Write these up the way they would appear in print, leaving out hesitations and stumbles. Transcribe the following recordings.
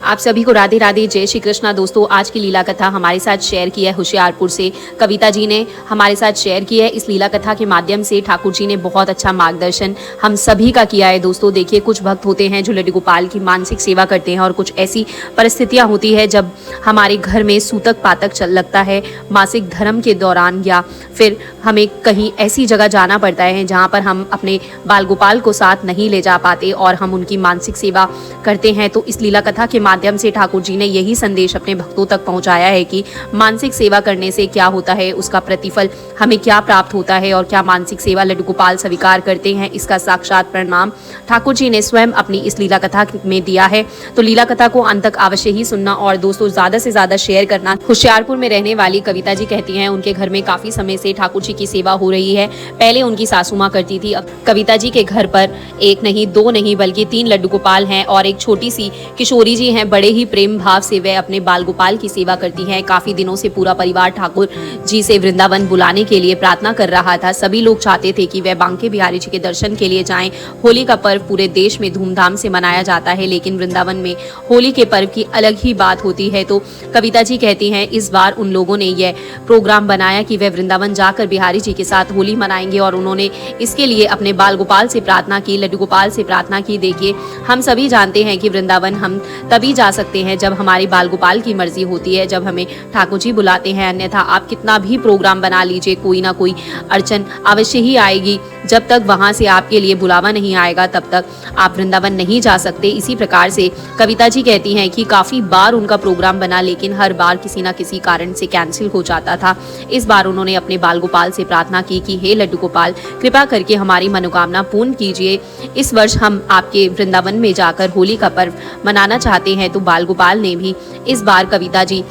आप सभी को राधे राधे, जय श्री कृष्णा। दोस्तों, आज की लीला कथा हमारे साथ शेयर की है होशियारपुर से कविता जी ने हमारे साथ शेयर की है। इस लीला कथा के माध्यम से ठाकुर जी ने बहुत अच्छा मार्गदर्शन हम सभी का किया है। दोस्तों देखिए, कुछ भक्त होते हैं जो लड्डू गोपाल की मानसिक सेवा करते हैं और कुछ ऐसी परिस्थितियां होती है जब हमारे घर में सूतक पातक चल लगता है मासिक धर्म के दौरान, या फिर हमें कहीं ऐसी जगह जाना पड़ता है जहाँ पर हम अपने बाल गोपाल को साथ नहीं ले जा पाते और हम उनकी मानसिक सेवा करते हैं। तो इस लीला कथा के माध्यम से ठाकुर जी ने यही संदेश अपने भक्तों तक पहुंचाया है कि मानसिक सेवा करने से क्या होता है, उसका प्रतिफल हमें क्या प्राप्त होता है और क्या मानसिक सेवा लड्डू गोपाल स्वीकार करते हैं, इसका साक्षात परिणाम ठाकुर जी ने स्वयं अपनी इस लीला कथा में दिया है। तो लीला कथा को अंत तक अवश्य ही सुनना और दोस्तों ज्यादा से ज्यादा शेयर करना। होशियारपुर में रहने वाली कविता जी कहती हैं उनके घर में काफी समय से ठाकुर जी की सेवा हो रही है। पहले उनकी सासू माँ करती थी, अब कविता जी के घर पर एक नहीं, दो नहीं, बल्कि 3 लड्डू गोपाल हैं और एक छोटी सी किशोरी जी हैं। बड़े ही प्रेम भाव से वे अपने बाल गोपाल की सेवा करती हैं। काफी दिनों से पूरा परिवार ठाकुर जी से वृंदावन बुलाने के लिए प्रार्थना कर रहा था। सभी लोग चाहते थे कि वह बांके बिहारी जी के दर्शन के लिए जाएं। होली का पर्व पूरे देश में धूमधाम से मनाया जाता है, लेकिन वृंदावन में होली के पर्व की अलग ही बात होती है। तो कविता जी कहती हैं इस बार उन लोगों ने यह प्रोग्राम बनाया कि वे वृंदावन जाकर बिहारी जी के साथ होली मनाएंगे और उन्होंने इसके लिए अपने बाल गोपाल से प्रार्थना की, लड्डू गोपाल से प्रार्थना की। देखिए, हम सभी जानते हैं कि वृंदावन हम तभी जा सकते हैं जब हमारी बाल गोपाल की मर्जी होती है, जब हमें ठाकुर जी बुलाते हैं। अन्यथा आप कितना भी प्रोग्राम बना लीजिए, कोई ना कोई अड़चन अवश्य ही आएगी। जब तक वहां से आपके लिए बुलावा नहीं आएगा तब तक आप वृंदावन नहीं जा सकते। इसी प्रकार से कविता जी कहती हैं कि काफी बार उनका प्रोग्राम बना, लेकिन हर बार किसी ना किसी कारण से कैंसिल हो जाता था। इस बार उन्होंने अपने बाल गोपाल से प्रार्थना की कि हे लड्डू गोपाल, कृपा करके हमारी मनोकामना पूर्ण कीजिए। इस वर्ष हम आपके वृंदावन में जाकर होली का पर्व मनाना चाहते हैं। तो बाल गोपाल ने भी इस बार कविता जी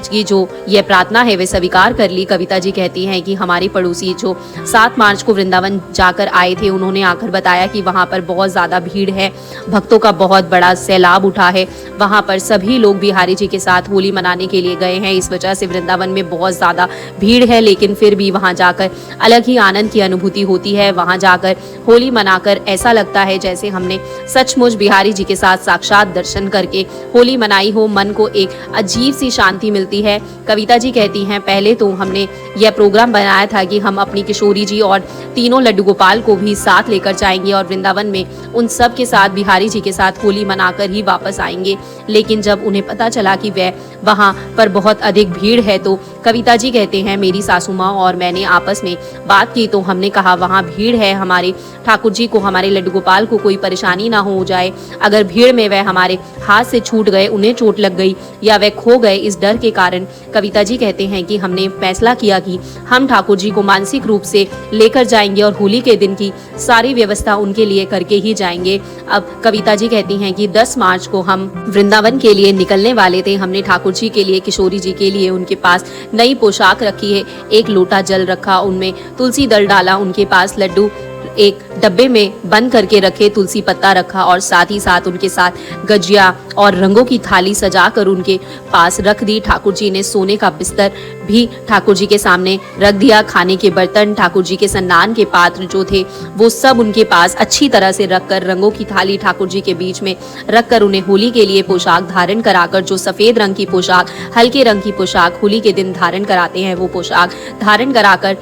की जो यह प्रार्थना है वे स्वीकार कर ली। कविता जी कहती हैं कि हमारी पड़ोसी जो 7 मार्च को वृंदावन जाकर आए थे, उन्होंने आकर बताया कि वहां पर बहुत ज़्यादा भीड़ है, भक्तों का बहुत बड़ा सैलाब उठा है। वहां पर सभी लोग बिहारी जी के साथ होली मनाने के लिए गए हैं। इस वजह से वृंदावन में बहुत ज़्यादा भीड़ है, लेकिन फिर भी वहां जाकर अलग ही आनंद की अनुभूति होती है। वहां जाकर होली मनाकर ऐसा लगता है जैसे हमने सचमुच बिहारी जी के साथ साक्षात दर्शन करके होली मनाई हो। मन को एक अजीब सी शांति मिलती है। कविता जी कहती हैं पहले तो हमने यह प्रोग्राम बनाया था कि हम अपनी किशोरी जी और तीनों लड्डू गोपाल को भी साथ लेकर जाएंगे और वृंदावन में उन सब के साथ बिहारी जी के साथ होली मनाकर ही वापस आएंगे। लेकिन जब उन्हें पता चला कि वह वहां पर बहुत अधिक भीड़ है, तो कविता जी कहते हैं मेरी सासू माँ और मैंने आपस में बात की। तो हमने कहा वहां भीड़ है, हमारे ठाकुर जी को, हमारे लड्डू गोपाल को कोई परेशानी ना हो जाए। अगर भीड़ में वह हमारे हाथ से छूट गए, उन्हें चोट लग गई या वह खो गए, इस डर के कारण कविता जी कहते हैं कि हमने फैसला किया कि हम ठाकुर जी को मानसिक रूप से लेकर जाएंगे और होली के दिन की सारी व्यवस्था उनके लिए करके ही जाएंगे। अब कविता जी कहती हैं कि 10 मार्च को हम वृंदावन के लिए निकलने वाले थे। हमने ठाकुर जी के लिए, किशोरी जी के लिए उनके पास नई पोशाक रखी है, एक लोटा जल रखा, उनमें तुलसी दल डाला, उनके पास लड्डू एक डब्बे में बंद करके रखे, तुलसी पत्ता रखा और साथ ही साथ उनके साथ गजिया और रंगों की थाली सजाकर उनके पास रख दी। ठाकुर जी ने सोने का बिस्तर भी ठाकुर जी के सामने रख दिया। खाने के बर्तन, ठाकुर जी के स्नान के पात्र जो थे वो सब उनके पास अच्छी तरह से रखकर, रंगों की थाली ठाकुर जी के बीच में रखकर उन्हें होली के लिए पोशाक धारण कराकर, जो सफेद रंग की पोशाक, हल्के रंग की पोशाक होली के दिन धारण कराते हैं, वो पोशाक धारण कराकर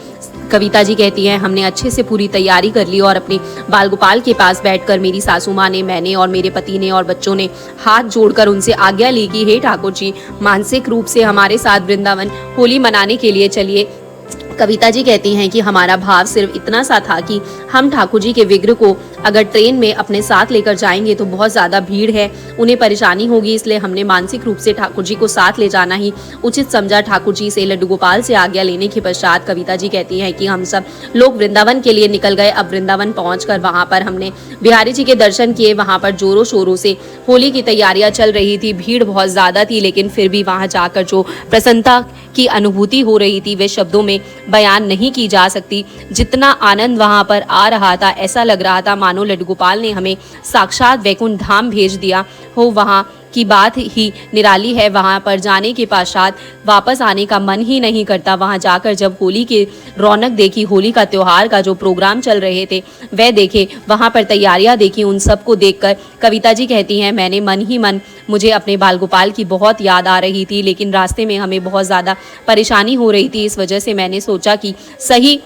कविता जी कहती हैं हमने अच्छे से पूरी तैयारी कर ली और अपने बाल गोपाल के पास बैठकर मेरी सासू माँ ने, मैंने और मेरे पति ने और बच्चों ने हाथ जोड़कर उनसे आज्ञा ली कि हे ठाकुर जी, मानसिक रूप से हमारे साथ वृंदावन होली मनाने के लिए चलिए। कविता जी कहती हैं कि हमारा भाव सिर्फ इतना सा था कि हम ठाकुर जी के विग्रह को अगर ट्रेन में अपने साथ लेकर जाएंगे तो बहुत ज़्यादा भीड़ है, उन्हें परेशानी होगी, इसलिए हमने मानसिक रूप से ठाकुर जी को साथ ले जाना ही उचित समझा। ठाकुर जी से लड्डू गोपाल से आज्ञा लेने के पश्चात कविता जी कहती हैं कि हम सब लोग वृंदावन के लिए निकल गए। अब वृंदावन पहुंचकर वहां पर हमने बिहारी जी के दर्शन किए। वहां पर जोरों शोरों से होली की तैयारियां चल रही थी, भीड़ बहुत ज़्यादा थी, लेकिन फिर भी वहां जाकर जो प्रसन्नता की अनुभूति हो रही थी वे शब्दों में बयान नहीं की जा सकती। जितना आनंद वहां पर आ रहा था, ऐसा लग रहा था मानो लड्डू गोपाल ने हमें साक्षात वैकुंठ धाम भेज दिया हो। वहां की बात ही निराली है। वहाँ पर जाने के पश्चात वापस आने का मन ही नहीं करता। वहाँ जाकर जब होली की रौनक देखी, होली का त्योहार का जो प्रोग्राम चल रहे थे वह देखे, वहाँ पर तैयारियाँ देखी, उन सबको देखकर कविता जी कहती हैं मैंने मन ही मन मुझे अपने बाल गोपाल की बहुत याद आ रही थी, लेकिन रास्ते में हमें बहुत ज़्यादा परेशानी हो रही थी। इस वजह से मैंने सोचा कि सही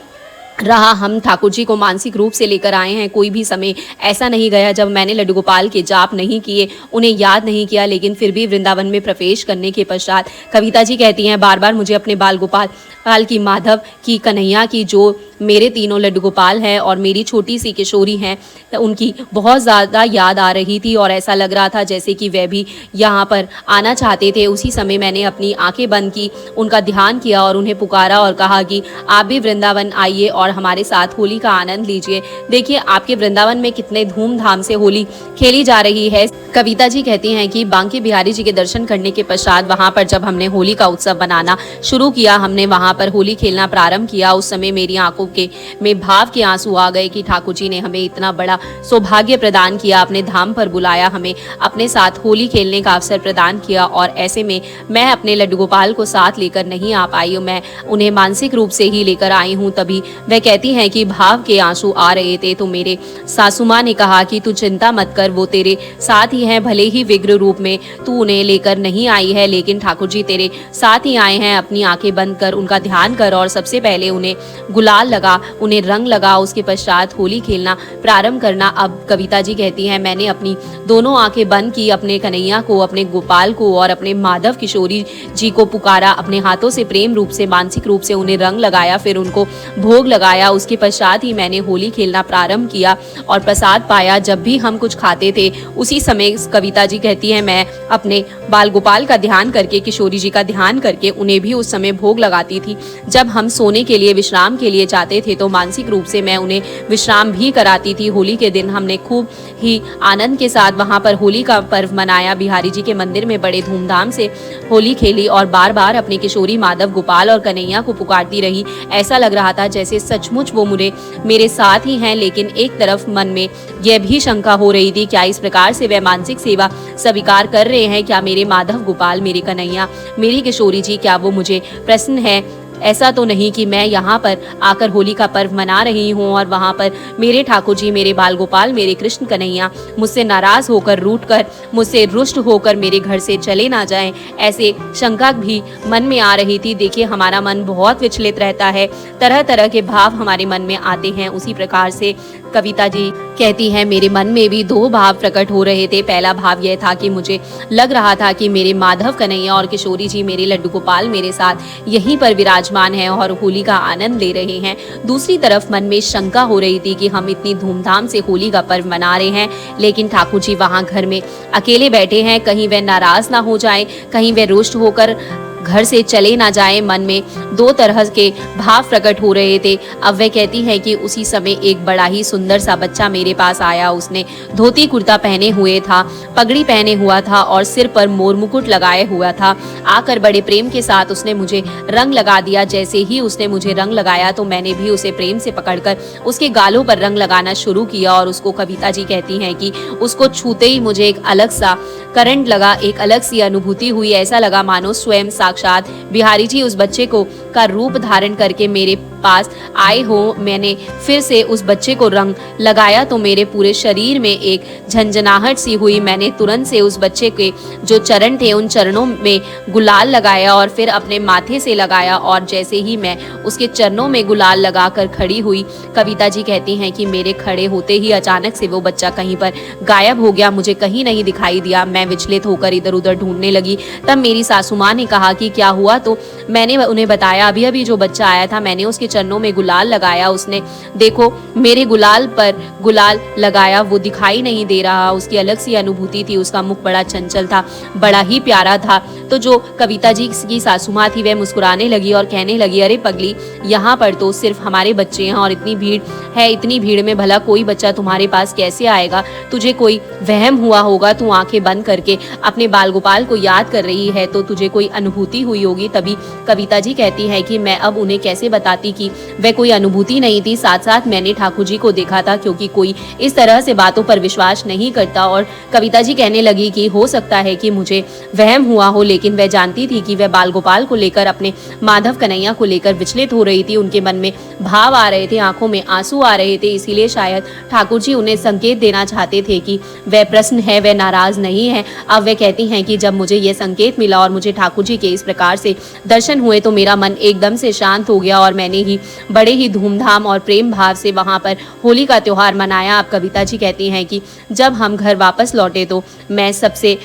रहा हम ठाकुर जी को मानसिक रूप से लेकर आए हैं। कोई भी समय ऐसा नहीं गया जब मैंने लड्डू गोपाल के जाप नहीं किए, उन्हें याद नहीं किया। लेकिन फिर भी वृंदावन में प्रवेश करने के पश्चात कविता जी कहती हैं बार बार मुझे अपने बाल गोपाल की, माधव की, कन्हैया की, जो मेरे तीनों लड्डू गोपाल हैं और मेरी छोटी सी किशोरी हैं, उनकी बहुत ज़्यादा याद आ रही थी और ऐसा लग रहा था जैसे कि वह भी यहाँ पर आना चाहते थे। उसी समय मैंने अपनी आंखें बंद की, उनका ध्यान किया और उन्हें पुकारा और कहा कि आप भी वृंदावन आइए और हमारे साथ होली का आनंद लीजिए। देखिए आपके वृंदावन में कितने धूमधाम से होली खेली जा रही है। कविता जी कहती हैं कि बांके बिहारी जी के दर्शन करने के पश्चात वहाँ पर जब हमने होली का उत्सव मनाना शुरू किया, हमने वहाँ पर होली खेलना प्रारंभ किया, उस समय मेरी आंखों में भाव के आंसू आ गए कि ठाकुर जी ने हमें इतना बड़ा सौभाग्य प्रदान किया, अपने धाम पर बुलाया, हमें अपने साथ होली खेलने का अवसर प्रदान किया। और ऐसे में मैं अपने लड्डू गोपाल को साथ लेकर नहीं आ पाई, मैं उन्हें मानसिक रूप से ही लेकर आई हूँ। तभी वह कहती हैं कि भाव के आंसू आ रहे थे तो मेरे सासू माँ ने कहा कि तू चिंता मत कर, वो तेरे साथ ही हैं, भले ही विग्र रूप में तू उन्हें लेकर नहीं आई है, लेकिन ठाकुर जी तेरे साथ ही आए हैं। अपनी आंखें बंद कर, उनका ध्यान कर और सबसे पहले उन्हें गुलाल लगा, उन्हें रंग लगा, उसके पश्चात होली खेलना प्रारंभ करना। अब कविता जी कहती हैं मैंने अपनी दोनों आंखें बंद की, अपने कन्हैया को, अपने गोपाल को और अपने माधव किशोरी जी को पुकारा, अपने हाथों से प्रेम रूप से, मानसिक रूप से उन्हें रंग लगाया, फिर उनको भोग लगाया। उसके पश्चात ही मैंने होली खेलना प्रारंभ किया और प्रसाद पाया। जब भी हम कुछ खाते थे उसी समय कविता जी कहती है मैं अपने बाल गोपाल का ध्यान करके, किशोरी जी का ध्यान करके उन्हें भी उस समय भोग लगाती थी। जब हम सोने के लिए, विश्राम के लिए जाते थे तो मानसिक रूप से मैं उन्हें विश्राम भी कराती थी। होली के दिन हमने खूब ही आनंद के साथ वहाँ पर होली का पर्व मनाया। बिहारी जी के मंदिर में बड़े धूमधाम से होली खेली और बार बार अपनी किशोरी, माधव, गोपाल और कन्हैया को पुकारती रही। ऐसा लग रहा था जैसे सचमुच वो मेरे साथ ही हैं, लेकिन एक तरफ मन में यह भी शंका हो रही थी क्या इस प्रकार से वह मानसिक सेवा स्वीकार कर रहे हैं, क्या मेरे माधव, गोपाल, मेरे कन्हैया, मेरी किशोरी जी, क्या वो मुझे प्रसन्न है? ऐसा तो नहीं कि मैं यहाँ पर आकर होली का पर्व मना रही हूँ और वहाँ पर मेरे ठाकुर जी, मेरे बाल गोपाल, मेरे कृष्ण कन्हैया मुझसे नाराज होकर, रूठ कर, मुझसे रुष्ट होकर मेरे घर से चले ना जाएं। ऐसे शंका भी मन में आ रही थी। देखिए हमारा मन बहुत विचलित रहता है, तरह तरह के भाव हमारे मन में आते हैं। उसी प्रकार से कविता जी कहती हैं मेरे मन में भी दो भाव प्रकट हो रहे थे। पहला भाव यह था कि मुझे लग रहा था कि मेरे माधव, कन्हैया और किशोरी जी, मेरे लड्डू गोपाल मेरे साथ यहीं पर विराजमान हैं और होली का आनंद ले रहे हैं। दूसरी तरफ मन में शंका हो रही थी कि हम इतनी धूमधाम से होली का पर्व मना रहे हैं, लेकिन ठाकुर जी वहाँ घर में अकेले बैठे हैं, कहीं वह नाराज ना हो जाए, कहीं वह रुष्ट होकर घर से चले ना जाए। मन में दो तरह के भाव प्रकट हो रहे थे। अब वह कहती है कि उसी समय एक बड़ा ही सुंदर सा बच्चा मेरे पास आया। उसने धोती कुर्ता पहने हुए था, पगड़ी पहने हुआ था और सिर पर मोर मुकुट लगाए हुआ था। आकर बड़े प्रेम के साथ उसने मुझे रंग लगा दिया। जैसे ही उसने मुझे रंग लगाया तो मैंने भी उसे प्रेम से पकड़कर उसके गालों पर रंग लगाना शुरू किया और उसको, कविता जी कहती हैं कि उसको छूते ही मुझे एक अलग सा करंट लगा, एक अलग सी अनुभूति हुई। ऐसा लगा मानो स्वयं साक्षात बिहारी जी उस बच्चे को का रूप धारण करके मेरे पास आए हो। मैंने फिर से उस बच्चे को रंग लगाया तो मेरे पूरे शरीर में एक झंझनाहट सी हुई। मैंने तुरंत से उस बच्चे के जो चरण थे उन चरणों में गुलाल लगाया और फिर अपने माथे से लगाया और जैसे ही मैं उसके चरणों में गुलाल लगाकर खड़ी हुई, कविता जी कहती हैं कि मेरे खड़े होते ही अचानक से वो बच्चा कहीं पर गायब हो गया, मुझे कहीं नहीं दिखाई दिया। मैं विचलित होकर इधर उधर ढूंढने लगी। तब मेरी सासू माँ ने कहा कि क्या हुआ, तो मैंने उन्हें बताया अभी अभी जो बच्चा आया था मैंने उसके चरणों में गुलाल लगाया, उसने देखो मेरे गुलाल पर गुलाल लगाया, वो दिखाई नहीं दे रहा। उसकी अलग सी अनुभूति थी, उसका मुख बड़ा चंचल था, बड़ा ही प्यारा था। तो जो कविता जी की सासू माँ थी वह मुस्कुराने लगी और कहने लगी, अरे पगली, यहाँ पर तो सिर्फ हमारे बच्चे हैं और इतनी भीड़ है, इतनी भीड़ में भला कोई बच्चा तुम्हारे पास कैसे आएगा? तुझे कोई वहम हुआ होगा, तू आंखें बंद करके अपने बाल गोपाल को याद कर रही है तो तुझे कोई अनुभूति हुई होगी। तभी कविता जी कहती है कि मैं अब उन्हें कैसे बताती कि वह कोई अनुभूति नहीं थी, साथ साथ मैंने ठाकुर जी को देखा था, क्योंकि कोई इस तरह से बातों पर विश्वास नहीं करता। और कविता जी कहने लगी कि हो सकता है कि मुझे वहम हुआ हो, लेकिन वह जानती थी कि वह बाल गोपाल को लेकर, अपने माधव कन्हैया को लेकर विचलित हो रही थी। उनके मन में भाव आ रहे थे, आंखों में आंसू आ रहे थे, इसीलिए शायद ठाकुर जी उन्हें संकेत देना चाहते थे कि वह प्रसन्न है, वह नाराज नहीं है। अब वह कहती हैं कि जब मुझे यह संकेत मिला और मुझे ठाकुर जी के इस प्रकार से दर्शन हुए तो मेरा मन एकदम से शांत हो गया और मैंने ही बड़े ही धूमधाम और प्रेम भाव से वहां पर होली का त्योहार मनाया। अब कविता जी कहती हैं कि जब हम घर वापस लौटे तो मैं सबसे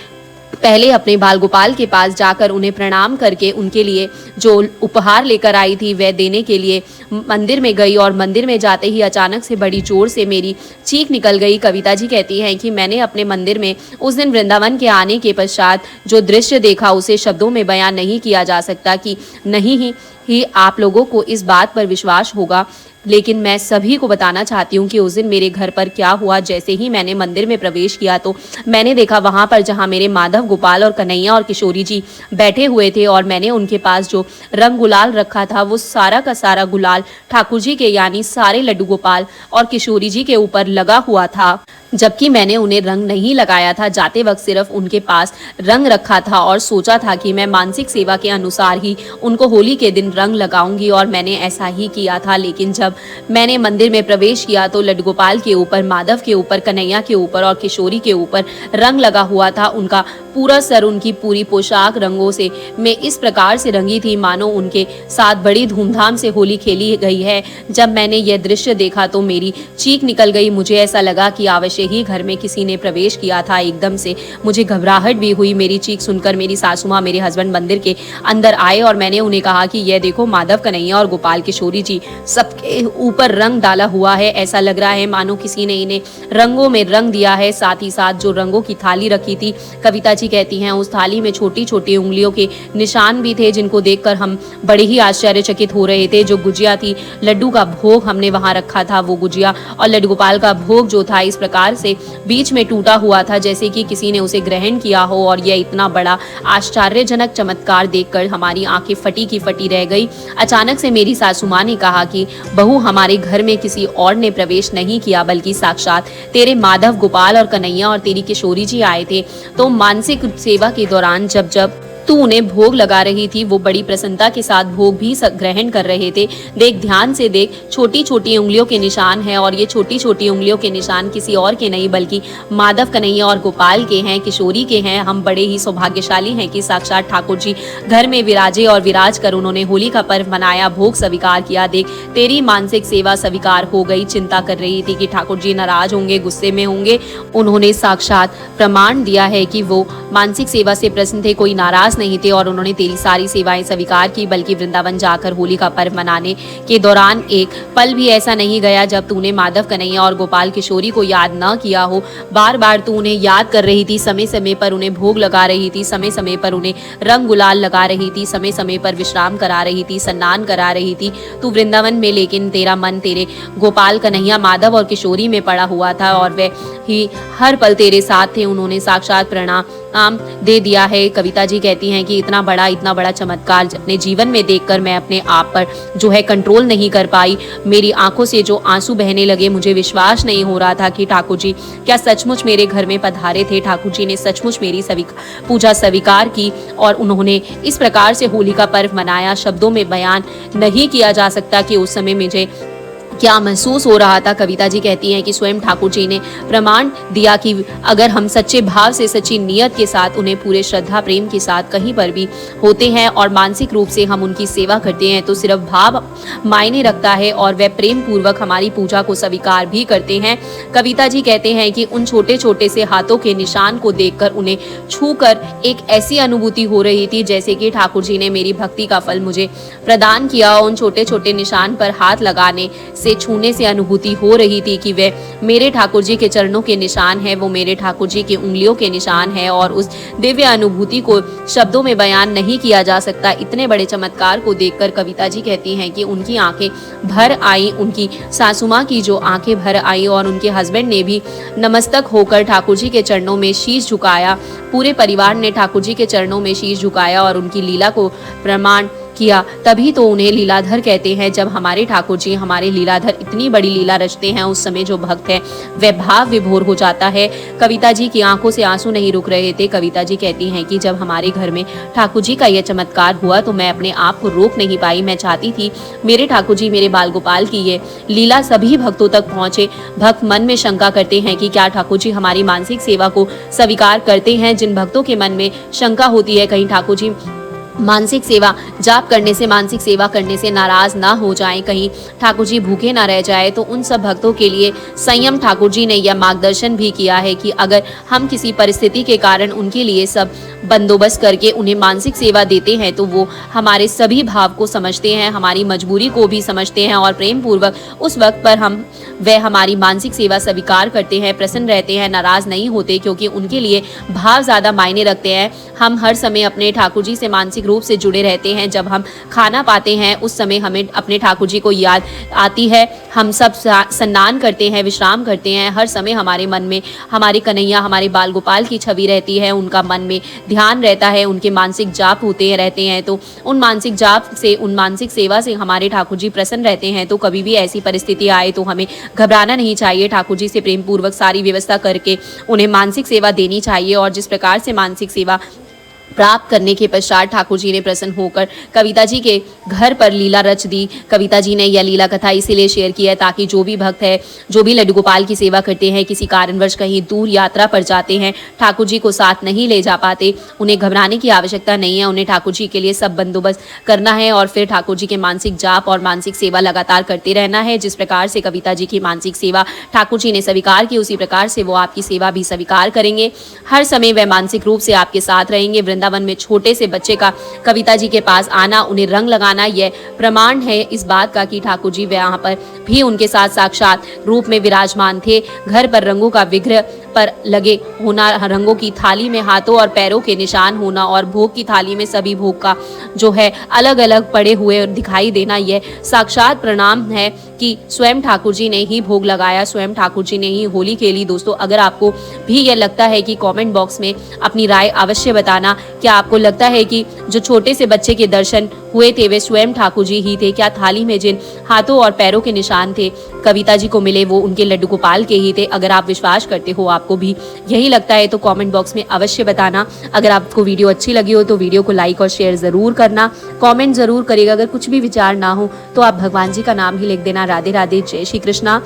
पहले अपने बाल गोपाल के पास जाकर उन्हें प्रणाम करके उनके लिए जो उपहार लेकर आई थी वह देने के लिए मंदिर में गई, और मंदिर में जाते ही अचानक से बड़ी जोर से मेरी चीख निकल गई। कविता जी कहती हैं कि मैंने अपने मंदिर में उस दिन वृंदावन के आने के पश्चात जो दृश्य देखा उसे शब्दों में बयान नहीं किया जा सकता कि नहीं ही आप लोगों को इस बात पर विश्वास होगा, लेकिन मैं सभी को बताना चाहती हूँ कि उस दिन मेरे घर पर क्या हुआ। जैसे ही मैंने मंदिर में प्रवेश किया तो मैंने देखा वहाँ पर जहाँ मेरे माधव, गोपाल और कन्हैया और किशोरी जी बैठे हुए थे, और मैंने उनके पास जो रंग गुलाल रखा था वो सारा का सारा गुलाल ठाकुर जी के यानी सारे लड्डू गोपाल और किशोरी जी के ऊपर लगा हुआ था, जबकि मैंने उन्हें रंग नहीं लगाया था। जाते वक्त सिर्फ उनके पास रंग रखा था और सोचा था कि मैं मानसिक सेवा के अनुसार ही उनको होली के दिन रंग लगाऊंगी, और मैंने ऐसा ही किया था। लेकिन जब मैंने मंदिर में प्रवेश किया तो लड्डू गोपाल के ऊपर, माधव के ऊपर, कन्हैया के ऊपर और किशोरी के ऊपर रंग लगा हुआ था। उनका पूरा सर, उनकी पूरी पोशाक रंगों से मैं इस प्रकार से रंगी थी मानो उनके साथ बड़ी धूमधाम से होली खेली गई है। जब मैंने यह दृश्य देखा तो मेरी चीख निकल गई। मुझे ऐसा लगा कि अवश्य ही घर में किसी ने प्रवेश किया था। एकदम से मुझे घबराहट भी हुई। मेरी चीख सुनकर मेरी सासू माँ, मेरे हस्बैंड मंदिर के अंदर आए और मैंने उन्हें कहा कि यह देखो, माधव, कन्हैया और गोपाल, किशोरी जी सबके ऊपर रंग डाला हुआ है। ऐसा लग रहा है मानो किसी ने इन्हें रंगों में रंग दिया है। साथ ही साथ जो रंगों की थाली रखी थी, कविता जी कहती हैं उस थाली में छोटी छोटी उंगलियों के निशान भी थे, जिनको देखकर हम बड़े ही आश्चर्यचकित हो रहे थे। जो गुजिया थी, लड्डू का भोग हमने वहां रखा था, वो गुजिया और लड्डू गोपाल का भोग जो था इस प्रकार से बीच में टूटा हुआ था जैसे कि किसी ने उसे ग्रहण किया हो। और यह इतना बड़ा आश्चर्यजनक चमत्कार देखकर हमारी आंखें फटी की फटी रह गई। अचानक से मेरी सासू माँ ने कहा कि बहू, हमारे घर में किसी और ने प्रवेश नहीं किया, बल्कि साक्षात तेरे माधव, गोपाल और कन्हैया और तेरी किशोरी जी आए थे। तो मानसिक सेवा के दौरान जब जब तू उन्हें भोग लगा रही थी, वो बड़ी प्रसन्नता के साथ भोग भी ग्रहण कर रहे थे। देख, ध्यान से देख, छोटी छोटी उंगलियों के निशान हैं, और ये छोटी छोटी उंगलियों के निशान किसी और के नहीं बल्कि माधव, कन्हैया और गोपाल के हैं, किशोरी के हैं। हम बड़े ही सौभाग्यशाली हैं कि साक्षात ठाकुर जी घर में विराजे और विराज कर उन्होंने होली का पर्व मनाया, भोग स्वीकार किया। देख, तेरी मानसिक सेवा स्वीकार हो गई। चिंता कर रही थी कि ठाकुर जी नाराज होंगे, गुस्से में होंगे, उन्होंने साक्षात प्रमाण दिया है कि वो मानसिक सेवा से प्रसन्न थे, कोई नाराज नहीं थे, और उन्होंने तेरी सारी सेवाएं स्वीकार की। बल्कि वृंदावन जाकर होली का पर्व मनाने के दौरान एक पल भी ऐसा नहीं गया जब तूने माधव, कन्हैया और गोपाल, किशोरी को याद न किया हो। बार बार तू उन्हें याद कर रही थी, समय समय पर उन्हें भोग लगा रही थी, समय समय पर उन्हें रंग गुलाल लगा रही थी, समय समय पर विश्राम करा रही थी, स्नान करा रही थी तू वृंदावन में। लेकिन तेरा मन तेरे गोपाल, कन्हैया, माधव और किशोरी में पड़ा हुआ था, और वे ही हर पल तेरे साथ थे। उन्होंने साक्षात प्रणाम दे दिया है। कविता जी कहती हैं कि इतना बड़ा चमत्कार अपने जीवन में देखकर मैं अपने आप पर जो है कंट्रोल नहीं कर पाई। मेरी आंखों से जो आंसू बहने लगे, मुझे विश्वास नहीं हो रहा था कि ठाकुर जी क्या सचमुच मेरे घर में पधारे थे। ठाकुर जी ने सचमुच मेरी पूजा स्वीकार की और उन्होंने इस प्रकार से होली का पर्व मनाया। शब्दों में बयान नहीं किया जा सकता कि उस समय मुझे क्या महसूस हो रहा था। कविता जी कहती हैं कि स्वयं ठाकुर जी ने प्रमाण दिया कि अगर हम सच्चे भाव से, सच्ची नियत के साथ, उन्हें पूरे श्रद्धा प्रेम के साथ कहीं पर भी होते हैं और मानसिक रूप से हम उनकी सेवा करते हैं तो सिर्फ भाव मायने रखता है और वह प्रेम पूर्वक हमारी पूजा को स्वीकार भी करते हैं। कविता जी कहते हैं कि उन छोटे छोटे से हाथों के निशान को देखकर, उन्हें छूकर एक ऐसी अनुभूति हो रही थी जैसे कि ठाकुर जी ने मेरी भक्ति का फल मुझे प्रदान किया। उन छोटे छोटे निशान पर हाथ लगाने से छूने से अनुभूति हो रही थी कि वे मेरे ठाकुर जी के चरणों के निशान है, वो मेरे ठाकुर जी की उंगलियों के निशान है और उस दिव्य अनुभूति को शब्दों में बयान नहीं किया जा सकता। इतने बड़े चमत्कार को देखकर कविता जी कहती हैं कि उनकी आंखें भर आई, उनकी सासू माँ की जो आंखें भर आई और उनके हस्बैंड ने भी नमस्तक होकर ठाकुर जी के चरणों में शीश झुकाया। पूरे परिवार ने ठाकुर जी के चरणों में शीश झुकाया और उनकी लीला को प्रमाण किया। तभी तो उन्हें लीलाधर कहते हैं। जब हमारे ठाकुर जी, हमारे लीलाधर इतनी बड़ी लीला रचते हैं, उस समय जो भक्त है वह भाव विभोर हो जाता है। कविता जी की आंखों से आंसू नहीं रुक रहे थे। कविता जी कहती हैं कि जब हमारे घर में ठाकुर जी का यह चमत्कार हुआ तो मैं अपने आप को रोक नहीं पाई। मैं चाहती थी मेरे ठाकुर जी, मेरे बाल गोपाल की ये लीला सभी भक्तों तक पहुंचे। भक्त मन में शंका करते हैं कि क्या ठाकुर जी हमारी मानसिक सेवा को स्वीकार करते हैं। जिन भक्तों के मन में शंका होती है कहीं ठाकुर जी मानसिक सेवा जाप करने से, मानसिक सेवा करने से नाराज ना हो जाएं, कहीं ठाकुर जी भूखे ना रह जाए, तो उन सब भक्तों के लिए संयम ठाकुर जी ने यह मार्गदर्शन भी किया है कि अगर हम किसी परिस्थिति के कारण उनके लिए सब बंदोबस्त करके उन्हें मानसिक सेवा देते हैं तो वो हमारे सभी भाव को समझते हैं, हमारी मजबूरी को भी समझते हैं और प्रेम पूर्वक उस वक्त पर वह हमारी मानसिक सेवा स्वीकार करते हैं, प्रसन्न रहते हैं, नाराज नहीं होते, क्योंकि उनके लिए भाव ज़्यादा मायने रखते हैं। हम हर समय अपने ठाकुर जी से मानसिक रूप से जुड़े रहते हैं। जब हम खाना पाते हैं उस समय हमें अपने ठाकुर जी को याद आती है, हम सब स्नान करते हैं, विश्राम करते हैं, हर समय हमारे मन में हमारे कन्हैया, हमारे बाल गोपाल की छवि रहती है, उनका मन में ध्यान रहता है, उनके मानसिक जाप होते रहते हैं। तो उन मानसिक जाप से, उन मानसिक सेवा से हमारे ठाकुर जी प्रसन्न रहते हैं। तो कभी भी ऐसी परिस्थिति आए तो हमें घबराना नहीं चाहिए, ठाकुर जी से प्रेम पूर्वक सारी व्यवस्था करके उन्हें मानसिक सेवा देनी चाहिए। और जिस प्रकार से मानसिक सेवा प्राप्त करने के पश्चात ठाकुर जी ने प्रसन्न होकर कविता जी के घर पर लीला रच दी। कविता जी ने यह लीला कथा इसीलिए शेयर की है ताकि जो भी भक्त है, जो भी लड्डू गोपाल की सेवा करते हैं, किसी कारणवश कहीं दूर यात्रा पर जाते हैं, ठाकुर जी को साथ नहीं ले जा पाते, उन्हें घबराने की आवश्यकता नहीं है। उन्हें ठाकुर जी के लिए सब बंदोबस्त करना है और फिर ठाकुर जी के मानसिक जाप और मानसिक सेवा लगातार करते रहना है। जिस प्रकार से कविता जी की मानसिक सेवा ठाकुर जी ने स्वीकार की, उसी प्रकार से वो आपकी सेवा भी स्वीकार करेंगे। हर समय वह मानसिक रूप से आपके साथ रहेंगे। वृंदावन में छोटे से बच्चे का कविता जी के पास आना, उन्हें रंग लगाना, यह प्रमाण है इस बात का कि ठाकुर जी वहाँ पर भी उनके साथ साक्षात रूप में विराजमान थे। घर पर रंगों का विग्रह पर लगे होना, रंगों की थाली में हाथों और पैरों के निशान होना और भोग की थाली में सभी भोग का जो है अलग अलग पड़े हुए दिखाई देना, यह साक्षात प्रणाम है कि स्वयं ठाकुर जी ने ही भोग लगाया, स्वयं ठाकुर जी ने ही होली खेली। दोस्तों, अगर आपको भी यह लगता है कि कमेंट बॉक्स में अपनी राय अवश्य बताना। क्या आपको लगता है कि जो छोटे से बच्चे के दर्शन हुए थे वे स्वयं ठाकुर जी ही थे? क्या थाली में जिन हाथों और पैरों के निशान थे कविता जी को मिले वो उनके लड्डू गोपाल के ही थे? अगर आप विश्वास करते हो, आपको भी यही लगता है, तो कमेंट बॉक्स में अवश्य बताना। अगर आपको वीडियो अच्छी लगी हो तो वीडियो को लाइक और शेयर जरूर करना, कमेंट जरूर करिएगा। अगर कुछ भी विचार ना हो तो आप भगवान जी का नाम ही लिख देना। राधे राधे, जय श्री कृष्णा।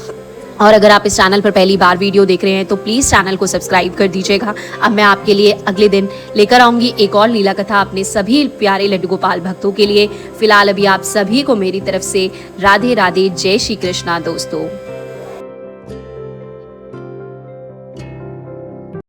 और अगर आप इस चैनल पर पहली बार वीडियो देख रहे हैं तो प्लीज़ चैनल को सब्सक्राइब कर दीजिएगा। अब मैं आपके लिए अगले दिन लेकर आऊँगी एक और लीला कथा अपने सभी प्यारे लड्डू गोपाल भक्तों के लिए। फिलहाल अभी आप सभी को मेरी तरफ से राधे राधे, जय श्री कृष्णा दोस्तों।